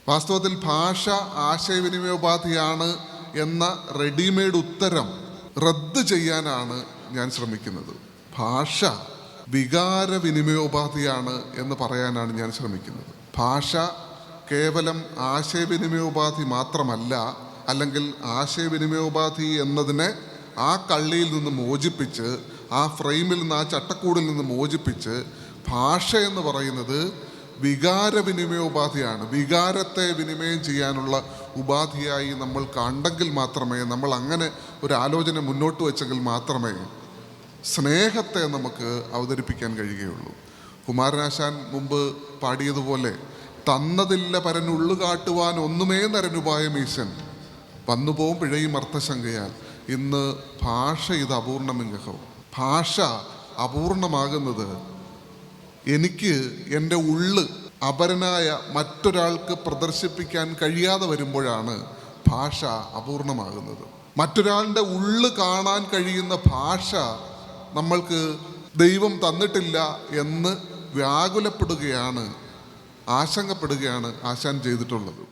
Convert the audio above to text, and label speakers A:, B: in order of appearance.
A: വാസ്തവത്തിൽ ഭാഷ ആശയവിനിമയോപാധിയാണ് എന്ന റെഡിമെയ്ഡ് ഉത്തരം റദ്ദ് ചെയ്യാനാണ് ഞാൻ ശ്രമിക്കുന്നത്. ഭാഷ വികാരവിനിമയോപാധിയാണ് എന്ന് പറയാനാണ് ഞാൻ ശ്രമിക്കുന്നത്. ഭാഷ കേവലം ആശയവിനിമയോപാധി മാത്രമല്ല, അല്ലെങ്കിൽ ആശയവിനിമയോപാധി എന്നതിനെ ആ കള്ളിയിൽ നിന്ന് മോചിപ്പിച്ച്, ആ ഫ്രെയിമിൽ നിന്ന്, ആ ചട്ടക്കൂടിൽ നിന്ന് മോചിപ്പിച്ച് ഭാഷ എന്ന് പറയുന്നത് വികാരവിനിമയോപാധിയാണ്. വികാരത്തെ വിനിമയം ചെയ്യാനുള്ള ഉപാധിയായി നമ്മൾ കണ്ടെങ്കിൽ മാത്രമേ, നമ്മൾ അങ്ങനെ ഒരു ആലോചന മുന്നോട്ട് വെച്ചെങ്കിൽ മാത്രമേ സ്നേഹത്തെ നമുക്ക് അവതരിപ്പിക്കാൻ കഴിയുകയുള്ളൂ. കുമാരനാശാൻ മുമ്പ് പാടിയതുപോലെ, തന്നതില്ല പരനുള്ളു കാട്ടുവാൻ ഒന്നുമേ നരനുപായം ഈശൻ, വന്നുപോകും പിഴയും അർത്ഥശങ്കയാൽ. ഇന്ന് ഭാഷ ഇത് അപൂർണമിംഗഹവും. ഭാഷ അപൂർണമാകുന്നത് എനിക്ക് എൻ്റെ ഉള്ള് അപരനായ മറ്റൊരാൾക്ക് പ്രദർശിപ്പിക്കാൻ കഴിയാതെ വരുമ്പോഴാണ് ഭാഷ അപൂർണമാകുന്നത്. മറ്റൊരാളുടെ ഉള്ള് കാണാൻ കഴിയുന്ന ഭാഷ നമ്മൾക്ക് ദൈവം തന്നിട്ടില്ല എന്ന് വ്യാകുലപ്പെടുകയാണ്, ആശങ്കപ്പെടുകയാണ് ആശാൻ ചെയ്തിട്ടുള്ളത്.